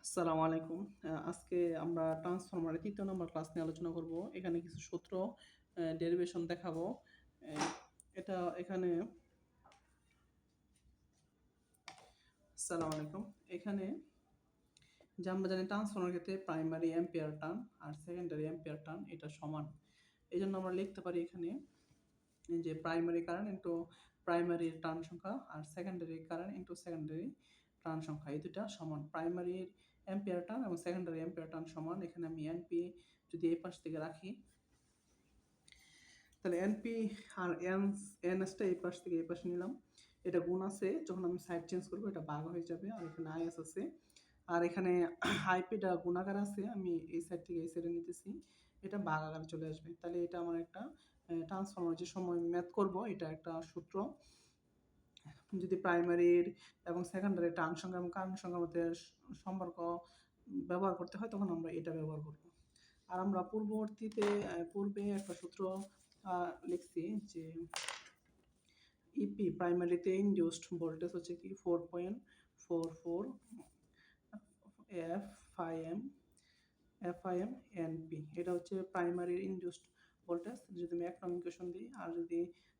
আসসালামু আলাইকুম। আজকে আমরা ট্রান্সফরমারের ৩য় নম্বর ক্লাস নিয়ে আলোচনা করব। এখানে কিছু সূত্র ডেরিভেশন দেখাবো। অ্যা এটা এখানে আসসালামু আলাইকুম। এখানে আমরা জানি ট্রান্সফরমারের ক্ষেত্রে প্রাইমারি অ্যাম্পিয়ার টার্ন আর সেকেন্ডারি অ্যাম্পিয়ার টার্ন এটা সমান। এজন্য আমরা লিখতে পারি এখানে যে primary current into primary turn সংখ্যা আর secondary current into secondary turn সংখ্যা এই দুইটা সমান। প্রাইমারির অ্যাম্পিয়ার টার্ন এবং সেকেন্ডারি অ্যাম্পিয়ার টার্ন সমান। এখানে আমি এনপি যদি এই পাশ থেকে রাখি তাহলে এনপি আর এনএসটা এই পাশ থেকে এই পাশে নিলাম। এটা গুণ আছে, যখন আমি সাইড চেঞ্জ করবো এটা ভাগ হয়ে যাবে। আর এখানে আইএস আছে, আর এখানে আইপিটা গুণাকার আছে, আমি এই সাইড থেকে এই সাইডে নিতেছি, এটা ভাগ আকারে চলে আসবে। তাহলে এটা আমার একটা ট্রান্সফরমার যে সময় ম্যাথ করব এটা একটা সূত্র। যদি প্রাইমারির এবং সেকেন্ডারি টার্ন সংখ্যা এবং কারেন্ট সংখ্যার মধ্যে সম্পর্ক ব্যবহার করতে হয় তখন আমরা এটা ব্যবহার করব। আর আমরা পূর্বে একটা সূত্র লিখছি যে ইপি প্রাইমারিতে ইনডিউসড ভোল্টেজ হচ্ছে কি 4.44 এফআইএম এনপি। এটা হচ্ছে প্রাইমারির ইনডিউসড ভোল্টেজ যদি আমি 1 নং ইকুয়েশন দিই, আর যদি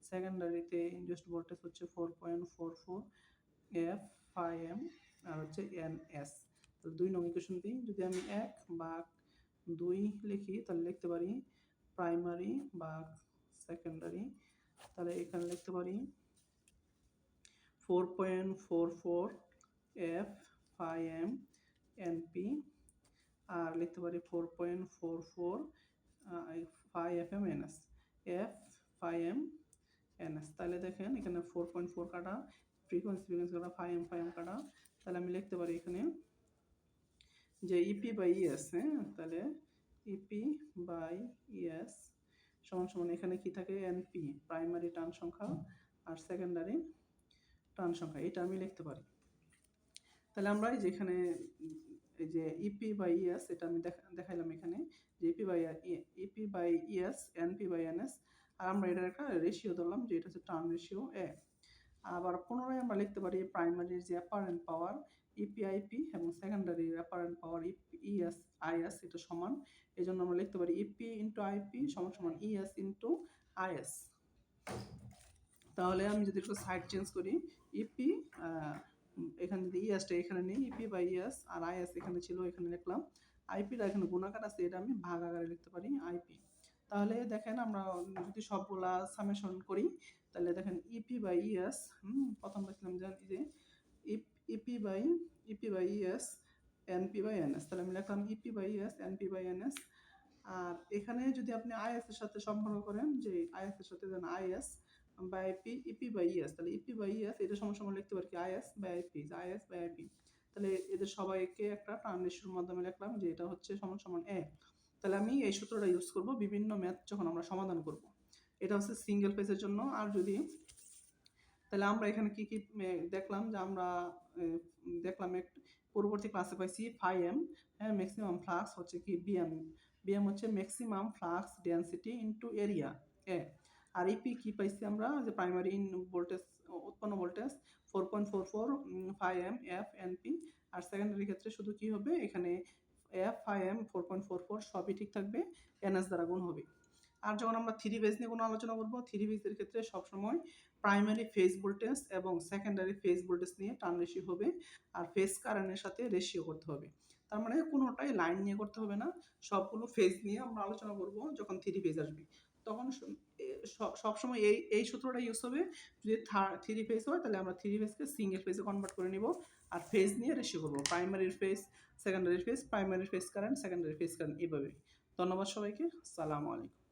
সেকেন্ডারিতে ইনডিউসড ভোল্টেজ হচ্ছে 4.44 এফআইএম আর হচ্ছে এনএস। তো 2 নং ইকুয়েশন দিই, যদি আমি 1 বা 2 লিখি তাহলে লিখতে পারি প্রাইমারি বা সেকেন্ডারি। তাহলে এখানে লিখতে পারি 4.44 এফআইএম এনপি আর লিখতে পারি 4.44 5FM NS F5M NS। তাহলে দেখেন এখানে 4.4 কাটা, ফ্রিকোয়েন্সি কাটা, 5M কাটা। তাহলে আমি লিখতে পারি এখানে যে ইপি বাই ইএস, হ্যাঁ, তাহলে ইপি বাই ইএস সমান সমান এখানে কি থাকে এনপি প্রাইমারি টার্ন সংখ্যা আর সেকেন্ডারি টার্ন সংখ্যা, এটা আমি লিখতে পারি। তাহলে আমরা যেখানে এই যে ইপি বাই ইএস এটা আমি দেখাইলাম এখানে যে E P by E S N P by N S, আর আমরা এটার একটা রেশিও ধরলাম যে এটা হচ্ছে টার্ন রেশিও এ। আবার পুনরায় আমরা লিখতে পারি প্রাইমারির যে অ্যাপারেন্ট পাওয়ার ইপিআইপি এবং সেকেন্ডারির অ্যাপারেন্ট পাওয়ার ইএস আইএস এটা সমান। এই জন্য আমরা লিখতে পারি ইপি ইন্টু আইপি সমান সমান ইএস ইন্টু আইএস। তাহলে আমি যদি একটু সাইড চেঞ্জ করি, ইপি এখানে যদি ইএসটা এখানে নেই, ইপি বাই ইএস আর আইএস এখানে ছিল এখানে লিখলাম, আইপিটা এখানে গুণাকার আছে এটা আমি ভাগ আকারে লিখতে পারি আইপি। তাহলে দেখেন আমরা যদি সবগুলা সামেশন করি তাহলে দেখেন ইপি বাই ইএস, প্রথম লিখলাম যে E P by E S N P by N S. তাহলে আমি লিখলাম E P by E S N P by N S. আর এখানে যদি আপনি আইএস এর সাথে সম্পর্ক করেন যে আইএস এর সাথে দেন I S by E P by E S, তাহলে ইপি বাই ইএস এটা সমান সমান লিখতে পারি কি আইএস বাই আইপি। তাহলে এদের সবাইকে একটা টার্ন রেশিওর মাধ্যমে লিখলাম যে এটা হচ্ছে সমান সমান এ। তাহলে আমি এই সূত্রটা ইউজ করব বিভিন্ন ম্যাথ যখন আমরা সমাধান করব। এটা হচ্ছে সিঙ্গেল ফেজের জন্য। আর যদি তাহলে আমরা এখানে কি কি দেখলাম যে আমরা দেখলাম পূর্ববর্তী ক্লাসে পাইছি ফাইএম, হ্যাঁ, ম্যাক্সিমাম ফ্লাক্স হচ্ছে কি বিএম হচ্ছে maximum flux density into area A. আর ইপি কি পাইছি আমরা যে প্রাইমারি ভোল্টেজ উৎপন্ন ভোল্টেজ 4.44 5M এফ এনপি। আর সেকেন্ডারি ক্ষেত্রে শুধু কি হবে এখানে এফ 5M 4.44 সবই ঠিক থাকবে, এনএস দ্বারা গুণ হবে। আর যখন আমরা থ্রি ফেজ নিয়ে কোনো আলোচনা করবো, থ্রি ফেজের ক্ষেত্রে সবসময় প্রাইমারি ফেজ ভোল্টেজ এবং সেকেন্ডারি ফেজ ভোল্টেজ নিয়ে টার্ন রেশিও হবে, আর ফেজ কারেন্টের সাথে রেশিও করতে হবে। তার মানে কোনোটাই লাইন নিয়ে করতে হবে না, সবগুলো ফেজ নিয়ে আমরা আলোচনা করব যখন থ্রি ফেজ আসবে। তখন সবসময় এই সূত্রটা ইউজ হবে। যদি থ্রি ফেজ হয় তাহলে আমরা থ্রি ফেজকে সিঙ্গেল ফেজে কনভার্ট করে নিব, আর ফেজ নিয়ে রেশিও করবো primary phase secondary phase, primary phase current secondary phase current, এইভাবে। ধন্যবাদ সবাইকে, আসসালামু আলাইকুম।